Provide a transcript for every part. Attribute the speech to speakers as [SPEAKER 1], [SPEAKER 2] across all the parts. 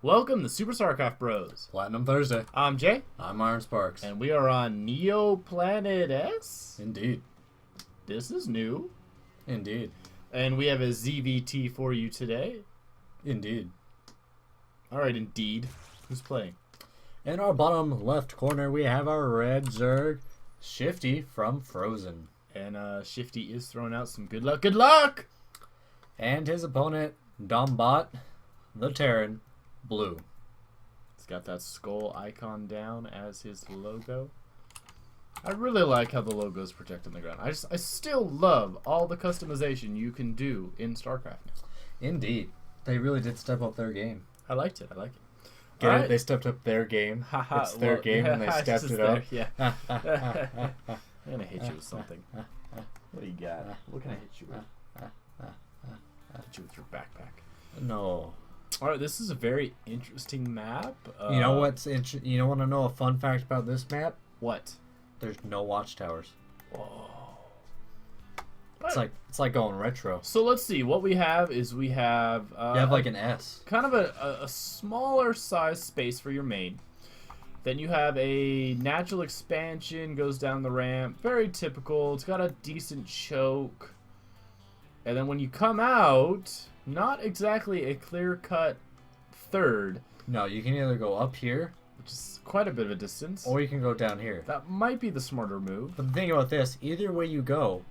[SPEAKER 1] Welcome to SuperStarcraftBros.
[SPEAKER 2] Platinum Thursday.
[SPEAKER 1] I'm Jay,
[SPEAKER 2] I'm Iron Sparks.
[SPEAKER 1] and we are on Neoplanet S.
[SPEAKER 2] Indeed.
[SPEAKER 1] This is new,
[SPEAKER 2] Indeed.
[SPEAKER 1] and we have a ZvT for you today.
[SPEAKER 2] Indeed.
[SPEAKER 1] All right, indeed. Who's playing?
[SPEAKER 2] In our bottom left corner, we have our red Zerg, Shifty from FrZn.
[SPEAKER 1] And Shifty is throwing out some good luck. Good luck!
[SPEAKER 2] And his opponent, domBOT, the Terran, blue.
[SPEAKER 1] He's got that skull icon down as his logo. I really like how the logo is protecting the ground. I still love all the customization you can do in StarCraft now.
[SPEAKER 2] Indeed. They really did step up their game.
[SPEAKER 1] I liked it. I like it.
[SPEAKER 2] Get
[SPEAKER 1] All
[SPEAKER 2] it?
[SPEAKER 1] right.
[SPEAKER 2] They stepped up their game.
[SPEAKER 1] Haha,
[SPEAKER 2] It's their game and they stepped it up.
[SPEAKER 1] Yeah. I'm gonna hit you with something. What do you got? What can I hit you with? Hit you with your backpack.
[SPEAKER 2] No.
[SPEAKER 1] All right, this is a very interesting map.
[SPEAKER 2] You know what's you want to know a fun fact about this map?
[SPEAKER 1] What?
[SPEAKER 2] There's no watchtowers.
[SPEAKER 1] Whoa.
[SPEAKER 2] It's like going retro.
[SPEAKER 1] So let's see. What we have is we have
[SPEAKER 2] You have like an S.
[SPEAKER 1] kind of a smaller size space for your main. Then you have a natural expansion, goes down the ramp. Very typical. It's got a decent choke. And then when you come out, not exactly a clear-cut third.
[SPEAKER 2] No, you can either go up here,
[SPEAKER 1] Which is quite a bit of a distance.
[SPEAKER 2] or you can go down here.
[SPEAKER 1] That might be the smarter move.
[SPEAKER 2] But the thing about this, either way you go,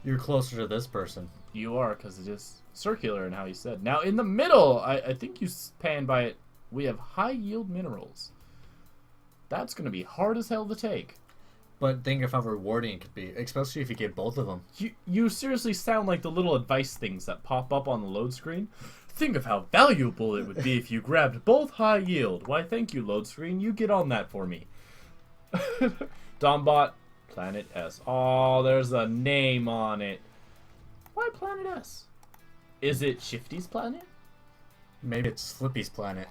[SPEAKER 2] you're closer to this person.
[SPEAKER 1] You are, because it is circular in how you said. Now, in the middle, I think you pan by it, we have high-yield minerals. That's going to be hard as hell to take.
[SPEAKER 2] But think of how rewarding it could be, especially if you get both of them.
[SPEAKER 1] You seriously sound like the little advice things that pop up on the load screen. Think of how valuable it would be if you grabbed both high yield. Why, thank you, load screen. You get on that for me. domBOT, Planet S. Oh, there's a name on it. Why Planet S? Is it Shifty's planet?
[SPEAKER 2] Maybe it's Slippy's planet.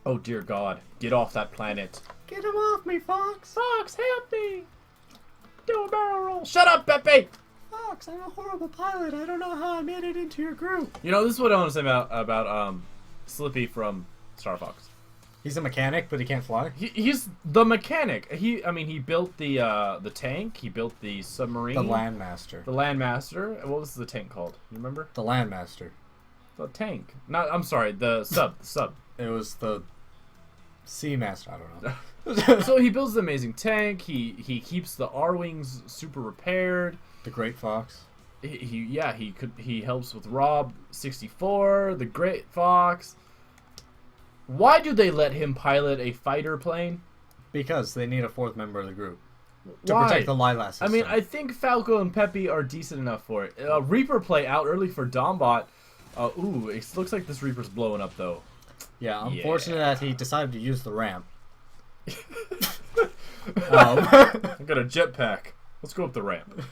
[SPEAKER 1] Oh, dear God. Get off that planet.
[SPEAKER 2] Get him off me, Fox!
[SPEAKER 1] Fox, help me! Do a barrel roll. Shut up, Pepe!
[SPEAKER 2] Fox, I'm a horrible pilot. I don't know how I made it into your group.
[SPEAKER 1] You know, this is what I want to say about Slippy from Star Fox.
[SPEAKER 2] He's a mechanic, but he can't fly.
[SPEAKER 1] He's the mechanic. He built the tank. He built the submarine.
[SPEAKER 2] The Landmaster.
[SPEAKER 1] The Landmaster. What was the tank called? You remember?
[SPEAKER 2] The Landmaster.
[SPEAKER 1] The tank. Not. I'm sorry. The sub. The sub.
[SPEAKER 2] It was the Seamaster. I don't know.
[SPEAKER 1] So he builds the amazing tank. He keeps the R-wings super repaired.
[SPEAKER 2] The Great Fox.
[SPEAKER 1] He helps with Rob 64, the Great Fox. Why do they let him pilot a fighter plane?
[SPEAKER 2] Because they need a fourth member of the group. To
[SPEAKER 1] Why?
[SPEAKER 2] protect the Lilas system.
[SPEAKER 1] I mean, I think Falco and Pepe are decent enough for it. Reaper play out early for domBOT. Ooh, it looks like this Reaper's blowing up, though.
[SPEAKER 2] Yeah, unfortunate that he decided to use the ramp.
[SPEAKER 1] I got a jetpack. Let's go up the ramp.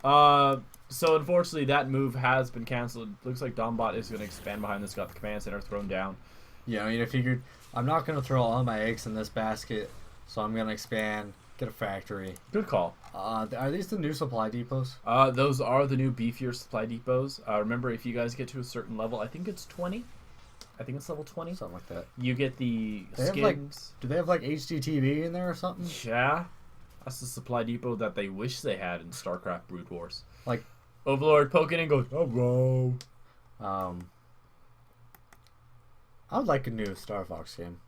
[SPEAKER 1] So unfortunately, that move has been canceled. Looks like domBOT is going to expand behind this. Got the command center thrown down.
[SPEAKER 2] Yeah, I mean, I figured I'm not going to throw all my eggs in this basket, so I'm going to expand, get a factory.
[SPEAKER 1] Good call.
[SPEAKER 2] Are these the new supply depots?
[SPEAKER 1] Those are the new beefier supply depots. Remember, if you guys get to a certain level, I think it's 20. I think it's level 20.
[SPEAKER 2] Something like that.
[SPEAKER 1] You get the
[SPEAKER 2] They
[SPEAKER 1] skins.
[SPEAKER 2] have like, do they have like HDTV in there or something?
[SPEAKER 1] Yeah. That's the supply depot that they wish they had in StarCraft Brood Wars.
[SPEAKER 2] Like,
[SPEAKER 1] Overlord poking in goes, oh, bro.
[SPEAKER 2] I would like a new Star Fox game.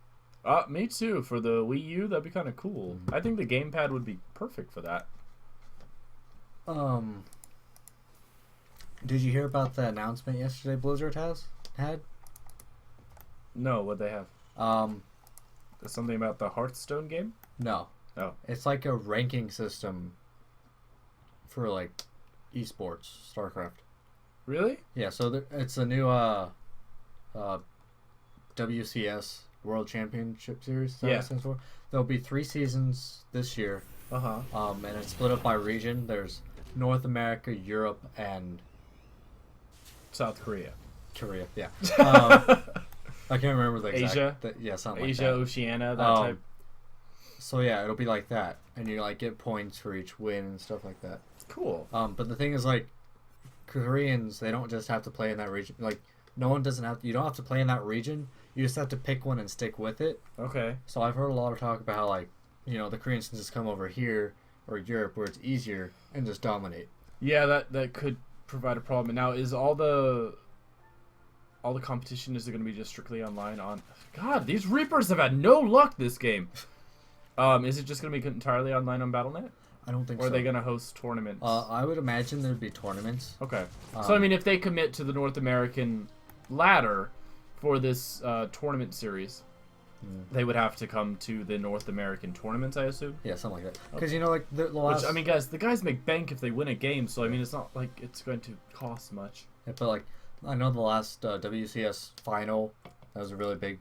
[SPEAKER 1] Me too. For the Wii U, that'd be kind of cool.
[SPEAKER 2] Mm-hmm.
[SPEAKER 1] I think the gamepad would be perfect for that.
[SPEAKER 2] Did you hear about the announcement yesterday Blizzard had?
[SPEAKER 1] No, what'd they have? There's something about the Hearthstone game?
[SPEAKER 2] No.
[SPEAKER 1] Oh.
[SPEAKER 2] It's like a ranking system for like esports, StarCraft.
[SPEAKER 1] Really?
[SPEAKER 2] Yeah, so it's a new WCS World Championship Series. Is that what it stands for? There'll be 3 seasons this year.
[SPEAKER 1] Uh-huh.
[SPEAKER 2] And it's split up by region. There's North America, Europe, and
[SPEAKER 1] South Korea.
[SPEAKER 2] Korea. Yeah. I can't remember the exact.
[SPEAKER 1] Asia.
[SPEAKER 2] Something
[SPEAKER 1] Asia,
[SPEAKER 2] like that.
[SPEAKER 1] Oceania, that type.
[SPEAKER 2] So yeah, it'll be like that, and you like get points for each win and stuff like that.
[SPEAKER 1] Cool.
[SPEAKER 2] But the thing is, like, Koreans, they don't just have to play in that region. Like, no one doesn't have. You don't have to play in that region. You just have to pick one and stick with it.
[SPEAKER 1] Okay.
[SPEAKER 2] So I've heard a lot of talk about how like the Koreans can just come over here or Europe where it's easier and just dominate.
[SPEAKER 1] Yeah, that could provide a problem. Now, is all the competition, is it going to be just strictly online? God, these Reapers have had no luck this game. Is it just going to be entirely online on Battle.net?
[SPEAKER 2] I don't think
[SPEAKER 1] or
[SPEAKER 2] so.
[SPEAKER 1] Or are they going to host tournaments?
[SPEAKER 2] I would imagine there'd be tournaments.
[SPEAKER 1] Okay. So, I mean, if they commit to the North American ladder for this tournament series, they would have to come to the North American tournaments, I assume?
[SPEAKER 2] Yeah, something like that. Because, like, the last...
[SPEAKER 1] Which, I mean, guys, the guys make bank if they win a game, so, I mean, it's not like it's going to cost much.
[SPEAKER 2] Yeah, but, like, I know the last WCS final, that was a really big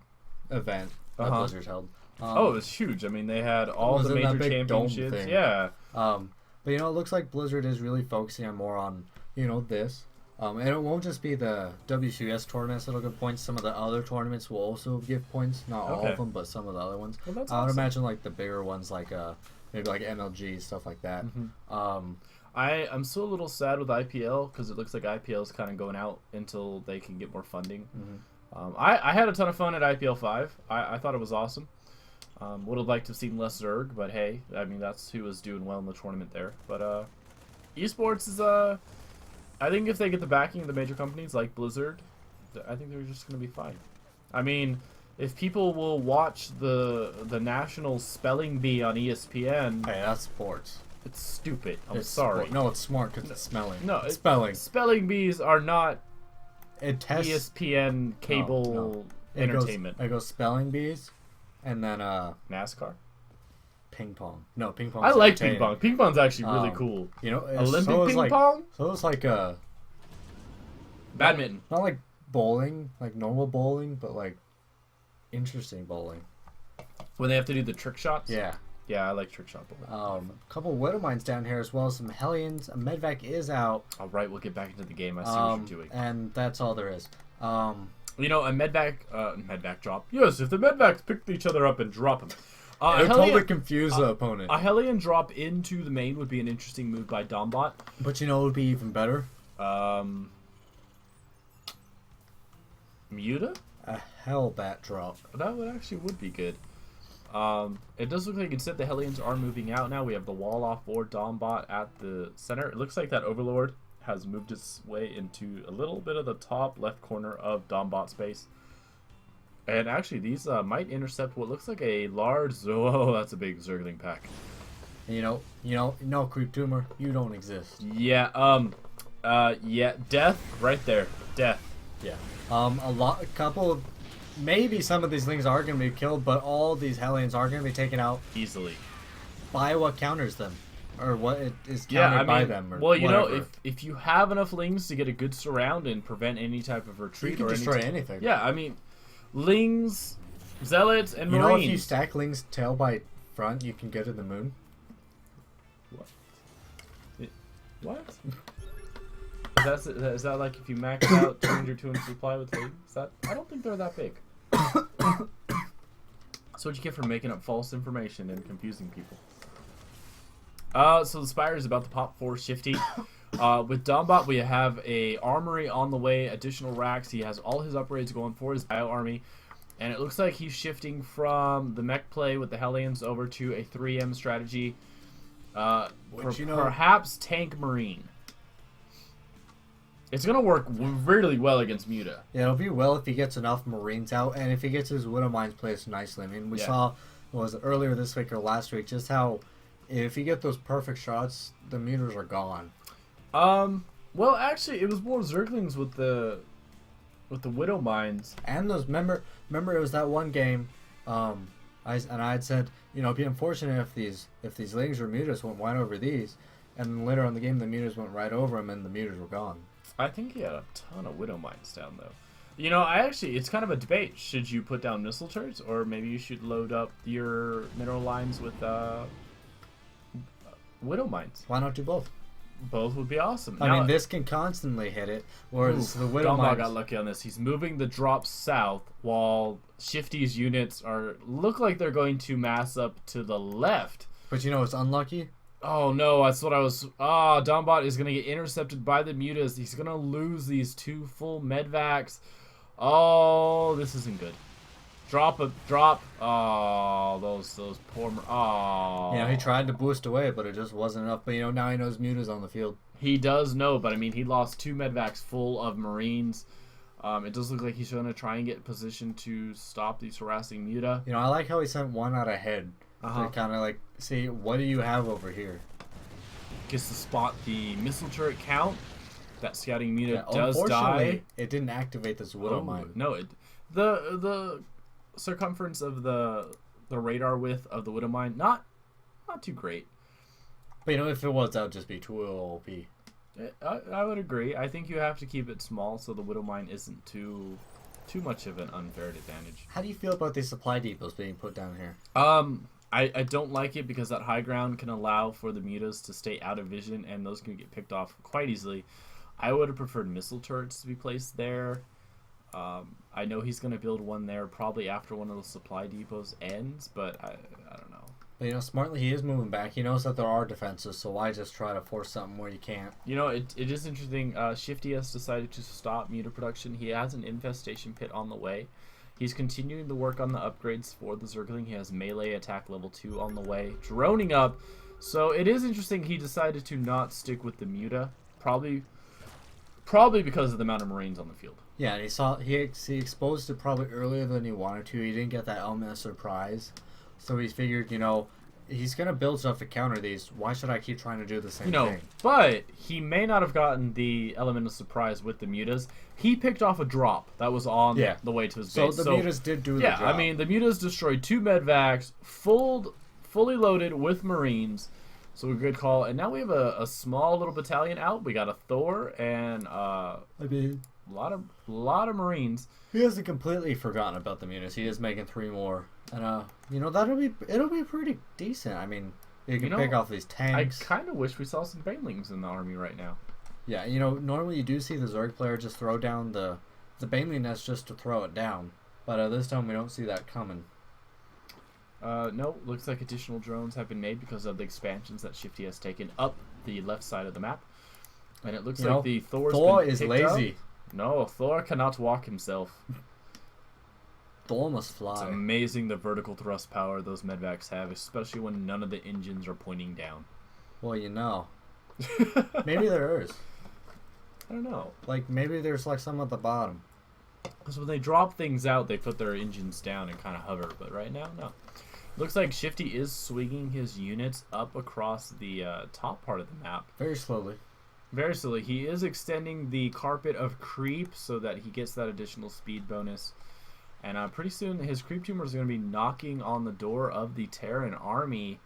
[SPEAKER 2] event that Blizzard held.
[SPEAKER 1] It was huge. I mean, they had all the major championships. Yeah.
[SPEAKER 2] But, it looks like Blizzard is really focusing more on, this. And it won't just be the WCS tournaments that'll give points. Some of the other tournaments will also give points. Not all of them, but some of the other ones.
[SPEAKER 1] Well, that's
[SPEAKER 2] I would
[SPEAKER 1] awesome.
[SPEAKER 2] imagine like the bigger ones, like maybe like MLG, stuff like that.
[SPEAKER 1] I'm still a little sad with IPL because it looks like IPL is kind of going out until they can get more funding. I had a ton of fun at IPL 5. I thought it was awesome. Would have liked to have seen less Zerg, but hey, I mean, that's who was doing well in the tournament there. But esports is I think if they get the backing of the major companies like Blizzard, I think they're just going to be fine. I mean, if people will watch the national spelling bee on ESPN...
[SPEAKER 2] Hey, that's sports.
[SPEAKER 1] It's stupid.
[SPEAKER 2] It's
[SPEAKER 1] sorry.
[SPEAKER 2] Sport. No, it's smart because it's smelling.
[SPEAKER 1] No,
[SPEAKER 2] it's spelling.
[SPEAKER 1] Spelling bees are not
[SPEAKER 2] tests,
[SPEAKER 1] ESPN cable entertainment.
[SPEAKER 2] It goes spelling bees, and then
[SPEAKER 1] NASCAR.
[SPEAKER 2] Ping pong. No, ping pong.
[SPEAKER 1] I like ping pong. Ping pong's actually really cool.
[SPEAKER 2] Olympic
[SPEAKER 1] ping pong.
[SPEAKER 2] So it's like
[SPEAKER 1] badminton.
[SPEAKER 2] Not like bowling, like normal bowling, but like interesting bowling.
[SPEAKER 1] When they have to do the trick shots.
[SPEAKER 2] Yeah.
[SPEAKER 1] Yeah, I like trick shot bowling.
[SPEAKER 2] A couple of Widow Mines down here as well as some Hellions. A Medvac is out.
[SPEAKER 1] All right, we'll get back into the game. I see what you're doing.
[SPEAKER 2] And that's all there is.
[SPEAKER 1] A medvac drop. Yes, if the medvacs pick each other up and drop them.
[SPEAKER 2] It'll totally confuse the opponent.
[SPEAKER 1] A Hellion drop into the main would be an interesting move by domBOT.
[SPEAKER 2] But it would be even better?
[SPEAKER 1] Muta?
[SPEAKER 2] A Hellbat drop.
[SPEAKER 1] That would be good. It does look like instead the Hellions are moving out now. We have the wall off board domBOT at the center. It looks like that Overlord has moved its way into a little bit of the top left corner of domBOT space. And actually, these might intercept what looks like a large... Oh, that's a big Zergling pack.
[SPEAKER 2] No, Creep Tumor, you don't exist.
[SPEAKER 1] Yeah, yeah, death, right there. Death.
[SPEAKER 2] Yeah. Maybe some of these things are going to be killed, but all these Hellions are going to be taken out
[SPEAKER 1] easily
[SPEAKER 2] by what counters them, or what is countered by them. Or whatever.
[SPEAKER 1] If you have enough Lings to get a good surround and prevent any type of retreat,
[SPEAKER 2] you can destroy anything.
[SPEAKER 1] Yeah, I mean, Lings, Zealots, and Marines.
[SPEAKER 2] If you stack Lings tail by front, you can go to the moon.
[SPEAKER 1] What? Is that like if you max out 200 supply with Lings? I don't think they're that big. That's what you get for making up false information and confusing people. So the Spire is about to pop for Shifty. With domBOT, we have a armory on the way, additional racks. He has all his upgrades going for his bio army. And it looks like he's shifting from the mech play with the Hellions over to a 3M strategy. Perhaps tank marine. It's going to work really well against Muta.
[SPEAKER 2] Yeah, it'll be well if he gets enough Marines out, and if he gets his Widow Mines placed nicely. I mean, we saw, earlier this week or last week, just how if you get those perfect shots, the Mutas are gone.
[SPEAKER 1] Well, actually, it was more Zerglings with the Widow Mines.
[SPEAKER 2] And those, remember it was that one game, I had said, it'd be unfortunate if these Lings or Mutas went right over these, and later on in the game, the Mutas went right over them, and the Mutas were gone.
[SPEAKER 1] I think he had a ton of Widow Mines down, though. It's kind of a debate. Should you put down missile turrets, or maybe you should load up your mineral lines with Widow Mines?
[SPEAKER 2] Why not do both?
[SPEAKER 1] Both would be awesome.
[SPEAKER 2] I mean, this can constantly hit it, whereas the Widow Mines...
[SPEAKER 1] got lucky on this. He's moving the drop south, while Shifty's units look like they're going to mass up to the left.
[SPEAKER 2] But it's unlucky?
[SPEAKER 1] Oh no, that's what I was... domBOT is going to get intercepted by the Mutas. He's going to lose these two full medvacs. Oh, this isn't good. Drop. Oh, those poor. Oh.
[SPEAKER 2] You know, he tried to boost away, but it just wasn't enough. But you know, now he knows Muta's on the field.
[SPEAKER 1] He does know, but I mean, he lost 2 medvacs full of Marines. It does look like he's going to try and get positioned to stop these harassing Muta.
[SPEAKER 2] You know, I like how he sent one out ahead to kind of like see what do you have over here.
[SPEAKER 1] Gets to spot the missile turret count. That scouting Muta
[SPEAKER 2] Yeah,
[SPEAKER 1] does die.
[SPEAKER 2] It didn't activate this Widow Mine.
[SPEAKER 1] No, the circumference of the radar width of the Widow Mine not too great.
[SPEAKER 2] But you know, if it was, that would just be too OP.
[SPEAKER 1] I would agree. I think you have to keep it small so the Widow Mine isn't too much of an unfair advantage.
[SPEAKER 2] How do you feel about these supply depots being put down here?
[SPEAKER 1] I don't like it because that high ground can allow for the mutas to stay out of vision, and those can get picked off quite easily. I would have preferred missile turrets to be placed there. I know he's going to build one there probably after one of those supply depots ends, but I don't know.
[SPEAKER 2] But, you know, smartly he is moving back. He knows that there are defenses, so why just try to force something where you can't?
[SPEAKER 1] You know, it is interesting. Shifty has decided to stop muta production. He has an infestation pit on the way. He's continuing to work on the upgrades for the Zergling. He has melee attack level 2 on the way, droning up. So it is interesting he decided to not stick with the muta, probably because of the amount of Marines on the field.
[SPEAKER 2] Yeah, and he exposed it probably earlier than he wanted to. He didn't get that element of surprise. So he figured, you know, he's going to build stuff to counter these. Why should I keep trying to do the same thing?
[SPEAKER 1] But he may not have gotten the element of surprise with the mutas. He picked off a drop that was on the way to his base.
[SPEAKER 2] So the mutas did do the job.
[SPEAKER 1] Yeah, I mean, the mutas destroyed 2 medvacs, fully loaded with Marines. So a good call. And now we have a small little battalion out. We got a Thor and a lot of Marines.
[SPEAKER 2] He hasn't completely forgotten about the mutas. He is making 3 more. And you know, it'll be pretty decent. I mean, you can pick off these tanks.
[SPEAKER 1] I kind of wish we saw some Banelings in the army right now.
[SPEAKER 2] Yeah, you know, normally you do see the Zerg player just throw down the Baneling nest just to throw it down. But this time we don't see that coming.
[SPEAKER 1] No, looks like additional drones have been made because of the expansions that Shifty has taken up the left side of the map. And it looks like the
[SPEAKER 2] Thor is lazy.
[SPEAKER 1] No, Thor cannot walk himself.
[SPEAKER 2] Thor must fly.
[SPEAKER 1] It's amazing the vertical thrust power those medvacs have, especially when none of the engines are pointing down.
[SPEAKER 2] Well, you know. Maybe there is.
[SPEAKER 1] I don't know.
[SPEAKER 2] Like, maybe there's like some at the bottom.
[SPEAKER 1] Because when they drop things out, they put their engines down and kind of hover. But right now, no. Looks like Shifty is swinging his units up across the top part of the map.
[SPEAKER 2] Very slowly.
[SPEAKER 1] Very slowly. He is extending the carpet of creep so that he gets that additional speed bonus. And pretty soon his creep tumor is going to be knocking on the door of the Terran army.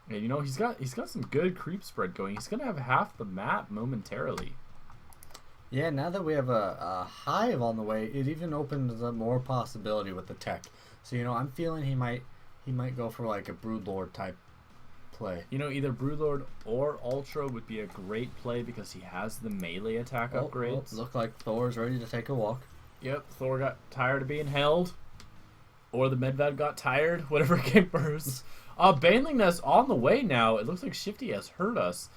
[SPEAKER 1] And you know, he's got some good creep spread going. He's going to have half the map momentarily.
[SPEAKER 2] Yeah, now that we have a hive on the way, it even opens up more possibility with the tech. So, you know, I'm feeling he might go for like a Broodlord type play.
[SPEAKER 1] You know, either Broodlord or Ultra would be a great play because he has the melee attack upgrades.
[SPEAKER 2] Look like Thor's ready to take a walk.
[SPEAKER 1] Yep, Thor got tired of being held. Or the Medvad got tired, whatever came first. Baneling Nest on the way now. It looks like Shifty has heard us.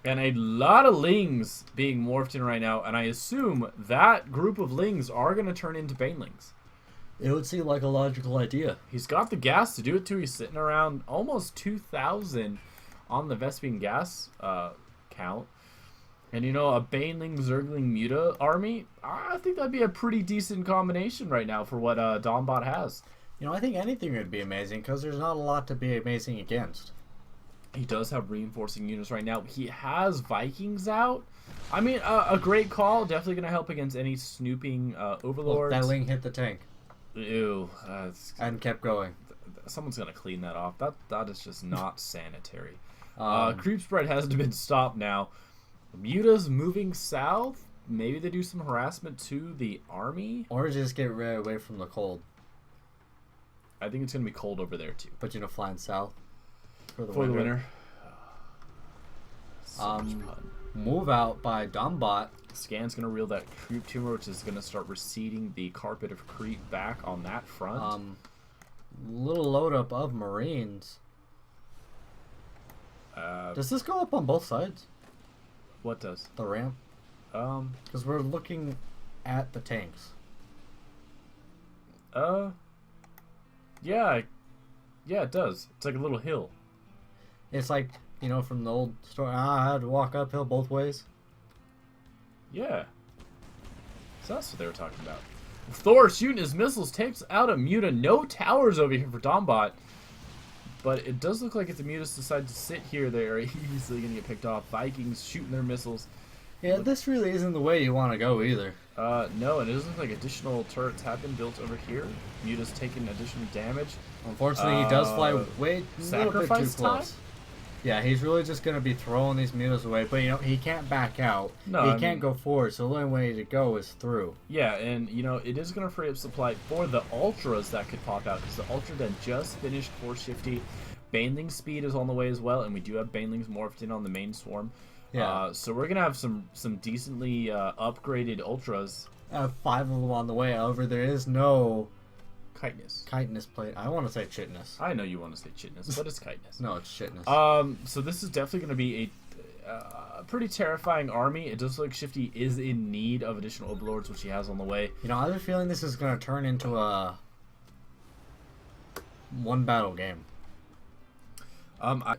[SPEAKER 1] And a lot of Lings being morphed in right now. And I assume that group of Lings are going to turn into Banelings.
[SPEAKER 2] It would seem like a logical idea.
[SPEAKER 1] He's got the gas to do it too. He's sitting around almost 2,000 on the Vespene gas count. And, you know, a Baneling, Zergling, Muta army, I think that'd be a pretty decent combination right now for what domBOT has.
[SPEAKER 2] You know, I think anything would be amazing because there's not a lot to be amazing against.
[SPEAKER 1] He does have reinforcing units right now. He has Vikings out. I mean, a great call. Definitely going to help against any snooping overlords.
[SPEAKER 2] Look, that Ling hit the tank.
[SPEAKER 1] Ew.
[SPEAKER 2] And kept going.
[SPEAKER 1] Someone's going to clean that off. That is just not sanitary. Creep spread hasn't been stopped now. Muta's moving south. Maybe they do some harassment to the army.
[SPEAKER 2] Or just get away from the cold.
[SPEAKER 1] I think it's going to be cold over there, too.
[SPEAKER 2] But, you know, flying south for the
[SPEAKER 1] winter.
[SPEAKER 2] Move out by domBOT.
[SPEAKER 1] Scan's going to reel that creep tumor, which is going to start receding the carpet of creep back on that front.
[SPEAKER 2] Little load up of Marines. Does this go up on both sides?
[SPEAKER 1] What does?
[SPEAKER 2] The ramp? Because we're looking at the tanks.
[SPEAKER 1] Yeah, yeah, it does. It's like a little hill.
[SPEAKER 2] It's like, you know, from the old story, I had to walk uphill both ways.
[SPEAKER 1] Yeah. So that's what they were talking about. Thor shooting his missiles takes out a Muta. No towers over here for domBOT. But it does look like if the Mutas decide to sit here, they are easily going to get picked off. Vikings shooting their missiles.
[SPEAKER 2] Yeah, this really isn't the way you want to go either.
[SPEAKER 1] No, and it doesn't look like additional turrets have been built over here. Muta's taking additional damage.
[SPEAKER 2] Unfortunately, he does fly way a little bit too
[SPEAKER 1] sacrifice
[SPEAKER 2] close.
[SPEAKER 1] time?
[SPEAKER 2] Yeah, he's really just going to be throwing these Mutas away. But, you know, he can't back out.
[SPEAKER 1] No,
[SPEAKER 2] he can't go forward, so the only way to go is through.
[SPEAKER 1] Yeah, and, you know, it is going to free up supply for the Ultras that could pop out. Because the Ultra that just finished for Shifty. Baneling's speed is on the way as well, and we do have Banelings morphed in on the main swarm.
[SPEAKER 2] Yeah.
[SPEAKER 1] So we're going to have some decently upgraded Ultras.
[SPEAKER 2] 5 of them on the way. However, there is no...
[SPEAKER 1] Chitinous
[SPEAKER 2] plate. I want to say chitness.
[SPEAKER 1] I know you want to say chitness, but it's chitinous.
[SPEAKER 2] No, it's chitness.
[SPEAKER 1] So this is definitely going to be a pretty terrifying army. It does look like Shifty is in need of additional overlords, which he has on the way.
[SPEAKER 2] You know, I have a feeling this is going to turn into a one battle game.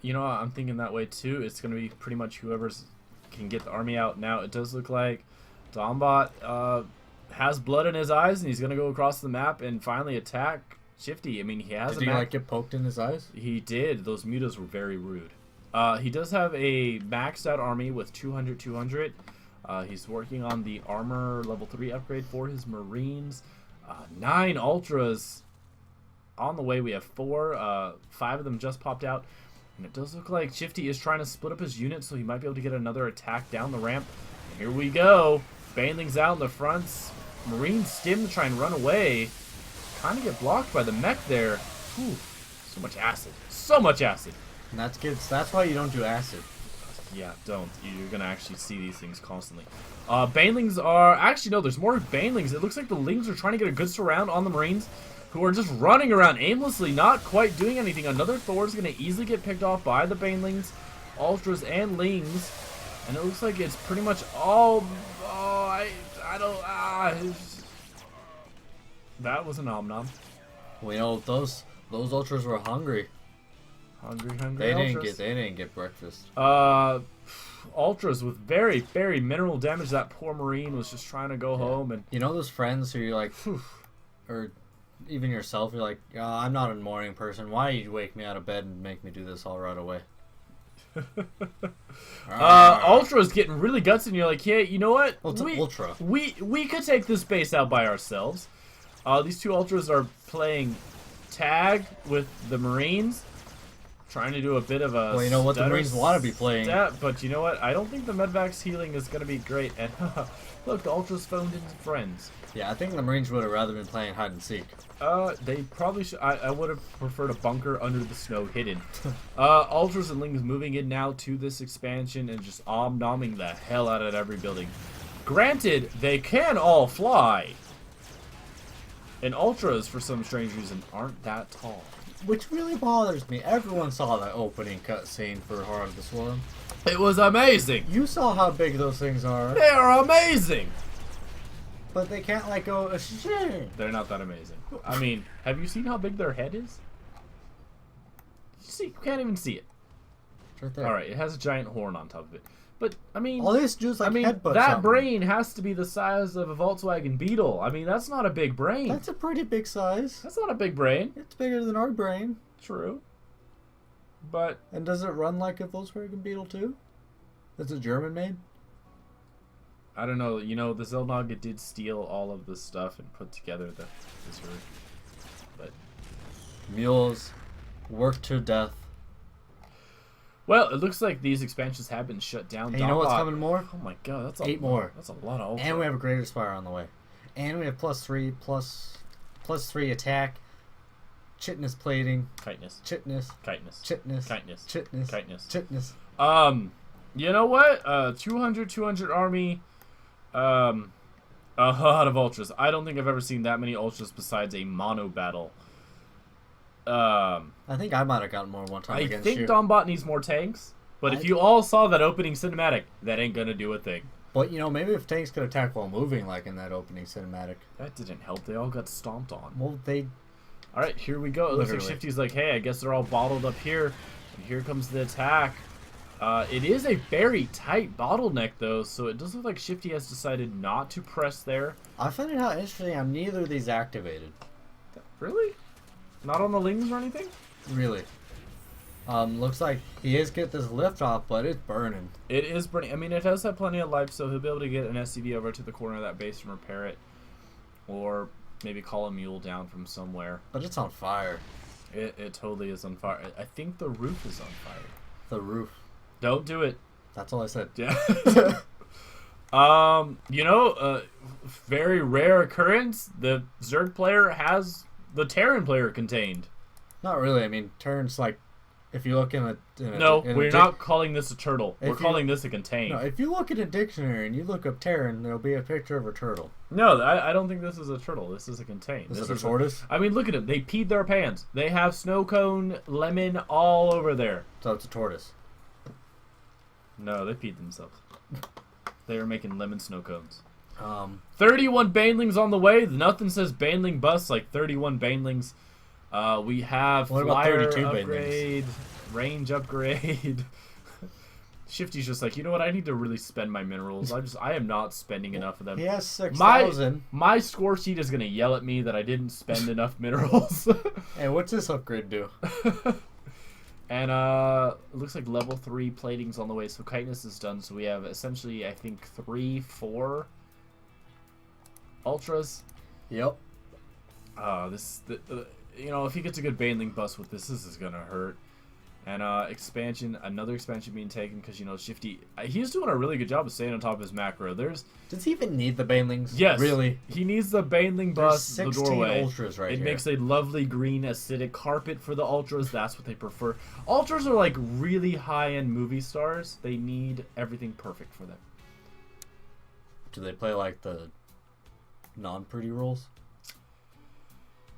[SPEAKER 1] You know, I'm thinking that way too. It's going to be pretty much whoever's can get the army out. Now, it does look like domBOT has blood in his eyes, and he's going to go across the map and finally attack Shifty. I mean, he has
[SPEAKER 2] Did he, like, get poked in his eyes?
[SPEAKER 1] He did. Those Mutas were very rude. He does have a maxed out army with 200. He's working on the armor level 3 upgrade for his Marines. 9 Ultras on the way. We have 4. 5 of them just popped out. And it does look like Shifty is trying to split up his units, so he might be able to get another attack down the ramp. And here we go. Baneling's out in the fronts. Marines stim to try and run away. Kind of get blocked by the mech there. Whew. So much acid. So much acid.
[SPEAKER 2] And that's good. That's why you don't do acid.
[SPEAKER 1] Yeah, don't. You're going to actually see these things constantly. Banelings are... Actually, no, there's more Banelings. It looks like the Lings are trying to get a good surround on the Marines, who are just running around aimlessly, not quite doing anything. Another Thor is going to easily get picked off by the Banelings, Ultras, and Lings. And it looks like it's pretty much all... I don't... That was an nom-nom.
[SPEAKER 2] Well, you know, those Ultras were hungry.
[SPEAKER 1] Hungry
[SPEAKER 2] They
[SPEAKER 1] Ultras.
[SPEAKER 2] didn't get breakfast.
[SPEAKER 1] Ultras with very, very minimal damage. That poor Marine was just trying to go home. And
[SPEAKER 2] you know those friends who you're like... or even yourself, you're like, I'm not a morning person. Why you wake me out of bed and make me do this all right away?
[SPEAKER 1] Ultra's getting really gutsy, and you're like, hey, you know what?
[SPEAKER 2] Well, it's an Ultra.
[SPEAKER 1] We could take this base out by ourselves. These 2 Ultras are playing tag with the Marines, trying to do a bit of a...
[SPEAKER 2] Well, you know what the Marines want to be playing.
[SPEAKER 1] But you know what? I don't think the Medvax healing is going to be great. And look, the Ultras phoned in friends.
[SPEAKER 2] Yeah, I think the Marines would have rather been playing hide and seek.
[SPEAKER 1] They probably should. I would have preferred a bunker under the snow hidden. Ultras and Lings moving in now to this expansion and just om-nomming the hell out of every building. Granted, they can all fly. And Ultras, for some strange reason, aren't that tall.
[SPEAKER 2] Which really bothers me. Everyone saw that opening cutscene for Heart of the Swarm.
[SPEAKER 1] It was amazing.
[SPEAKER 2] You saw how big those things are.
[SPEAKER 1] They are amazing.
[SPEAKER 2] But they can't, like, go... Shit.
[SPEAKER 1] They're not that amazing. I mean, have you seen how big their head is? You can't even see it.
[SPEAKER 2] It's right there.
[SPEAKER 1] Alright, it has a giant horn on top of it. But, I mean...
[SPEAKER 2] All this dude's like headbutt
[SPEAKER 1] that
[SPEAKER 2] something.
[SPEAKER 1] brain has to be the size of a Volkswagen Beetle. I mean, that's not a big brain.
[SPEAKER 2] That's a pretty big size.
[SPEAKER 1] That's not a big brain.
[SPEAKER 2] It's bigger than our brain.
[SPEAKER 1] True. But...
[SPEAKER 2] And does it run like a Volkswagen Beetle, too? Is it German-made?
[SPEAKER 1] I don't know. You know, the Xel'Naga did steal all of this stuff and put together this route. But...
[SPEAKER 2] Mules work to death.
[SPEAKER 1] Well, it looks like these expansions have been shut down.
[SPEAKER 2] Hey, you know what's coming more?
[SPEAKER 1] Oh my god, that's
[SPEAKER 2] 8 more.
[SPEAKER 1] That's a lot of Ultra.
[SPEAKER 2] And we have a Greater Spire on the way. And we have +3 attack, chitness plating,
[SPEAKER 1] Chitinous.
[SPEAKER 2] chitness,
[SPEAKER 1] Chitinous.
[SPEAKER 2] chitness,
[SPEAKER 1] Chitinous.
[SPEAKER 2] chitness,
[SPEAKER 1] Chitinous.
[SPEAKER 2] chitness.
[SPEAKER 1] You know what? 200 army, a lot of Ultras. I don't think I've ever seen that many Ultras besides a mono battle.
[SPEAKER 2] I think I might have gotten more one time against you.
[SPEAKER 1] I think domBOT needs more tanks, but if you all saw that opening cinematic, that ain't gonna do a thing.
[SPEAKER 2] But, you know, maybe if tanks could attack while moving, like in that opening cinematic.
[SPEAKER 1] That didn't help. They all got stomped on.
[SPEAKER 2] Well, they...
[SPEAKER 1] Alright, here we go. It looks like Shifty's like, hey, I guess they're all bottled up here. And here comes the attack. It is a very tight bottleneck, though, so it does look like Shifty has decided not to press there.
[SPEAKER 2] I find it how interesting I'm neither of these activated.
[SPEAKER 1] Really? Not on the Lings or anything?
[SPEAKER 2] Really. Looks like he is getting this lift off, but it's burning.
[SPEAKER 1] It is burning. I mean, it does have plenty of life, so he'll be able to get an SCV over to the corner of that base and repair it. Or maybe call a mule down from somewhere.
[SPEAKER 2] But it's on fire.
[SPEAKER 1] It totally is on fire. I think the roof is on fire.
[SPEAKER 2] The roof.
[SPEAKER 1] Don't do it.
[SPEAKER 2] That's all I said.
[SPEAKER 1] Yeah. You know, very rare occurrence. The Zerg player has the Terran player contained.
[SPEAKER 2] Not really. I mean, Terran's like, if you look in a
[SPEAKER 1] no, we're not calling this a turtle. We're calling this a contained.
[SPEAKER 2] No, if you look at a dictionary and you look up Terran, there'll be a picture of a turtle.
[SPEAKER 1] No, I don't think this is a turtle. This is a contained.
[SPEAKER 2] This is a tortoise?
[SPEAKER 1] I mean, look at them. They peed their pants. They have snow cone, lemon all over there.
[SPEAKER 2] So it's a tortoise.
[SPEAKER 1] No, they peed themselves. They were making lemon snow cones.
[SPEAKER 2] 31
[SPEAKER 1] banelings on the way. Nothing says baneling bus like 31 banelings. We have
[SPEAKER 2] what
[SPEAKER 1] flyer
[SPEAKER 2] about 32
[SPEAKER 1] upgrade, range upgrade. Shifty's just like, you know what? I need to really spend my minerals. I am not spending enough of them.
[SPEAKER 2] He has 6,000.
[SPEAKER 1] My score sheet is gonna yell at me that I didn't spend enough minerals.
[SPEAKER 2] Hey, what's this upgrade do?
[SPEAKER 1] And it looks like level 3 plating's on the way, so chitinous is done. So we have essentially, I think, 3-4 ultras.
[SPEAKER 2] Yep.
[SPEAKER 1] You know, if he gets a good baneling bus with this is gonna hurt. And another expansion being taken because, you know, Shifty, he's doing a really good job of staying on top of his macro. Does
[SPEAKER 2] he even need the banelings?
[SPEAKER 1] Yes.
[SPEAKER 2] Really?
[SPEAKER 1] He needs the baneling bus, the doorway.
[SPEAKER 2] Ultras right
[SPEAKER 1] it
[SPEAKER 2] here.
[SPEAKER 1] makes a lovely green acidic carpet for the ultras. That's what they prefer. Ultras are like really high-end movie stars. They need everything perfect for them.
[SPEAKER 2] Do they play like the non-pretty roles?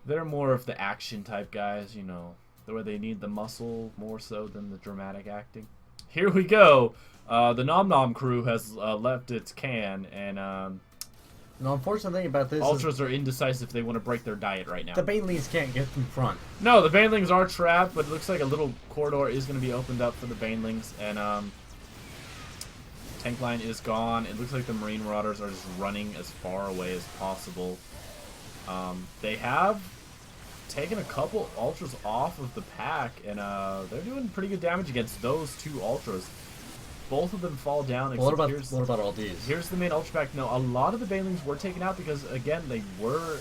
[SPEAKER 1] They're more of the action type guys, you know. Where they need the muscle more so than the dramatic acting. Here we go. The Nom Nom crew has left its can, and
[SPEAKER 2] the unfortunate thing about this
[SPEAKER 1] ultras are indecisive. They want to break their diet right now.
[SPEAKER 2] The banelings can't get in front.
[SPEAKER 1] No, the banelings are trapped, but it looks like a little corridor is going to be opened up for the banelings, and tank line is gone. It looks like the Marine Marauders are just running as far away as possible. They have taken a couple ultras off of the pack, and they're doing pretty good damage against those two ultras. Both of them fall down.
[SPEAKER 2] What about all these?
[SPEAKER 1] Here's the main ultra pack. No, a lot of the banelings were taken out because again they were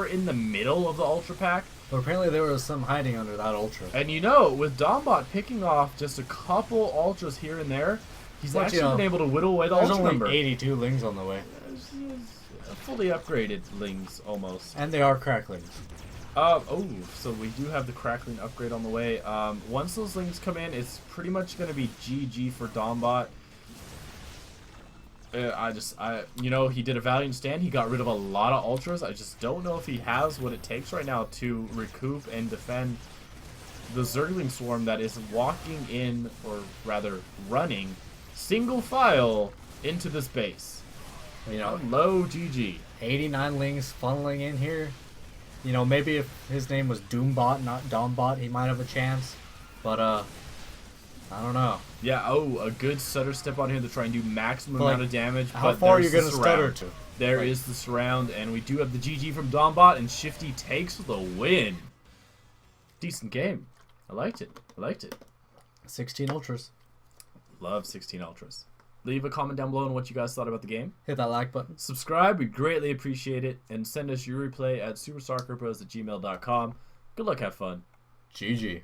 [SPEAKER 1] in the middle of the ultra pack.
[SPEAKER 2] But apparently there was some hiding under that ultra.
[SPEAKER 1] And you know, with domBOT picking off just a couple ultras here and there, he's actually been able to whittle away the ultra number.
[SPEAKER 2] There's only 82 lings on the way.
[SPEAKER 1] Fully upgraded lings almost.
[SPEAKER 2] And they are cracklings.
[SPEAKER 1] So we do have the crackling upgrade on the way. Once those lings come in, it's pretty much going to be GG for domBOT. You know, he did a valiant stand. He got rid of a lot of ultras. I just don't know if he has what it takes right now to recoup and defend the Zergling swarm that is walking in, or rather running, single file into this base.
[SPEAKER 2] You know,
[SPEAKER 1] low GG.
[SPEAKER 2] 89 lings funneling in here. You know, maybe if his name was domBOT, not domBOT, he might have a chance. But, I don't know.
[SPEAKER 1] Yeah, a good stutter step on here to try and do maximum amount of damage.
[SPEAKER 2] How far are you going to stutter to?
[SPEAKER 1] There is the surround, and we do have the GG from domBOT, and Shifty takes the win. Decent game. I liked it.
[SPEAKER 2] 16 ultras.
[SPEAKER 1] Love 16 ultras. Leave a comment down below on what you guys thought about the game.
[SPEAKER 2] Hit that like button.
[SPEAKER 1] Subscribe, we greatly appreciate it. And send us your replay at SuperStarcraftBros@gmail.com. Good luck, have fun.
[SPEAKER 2] GG.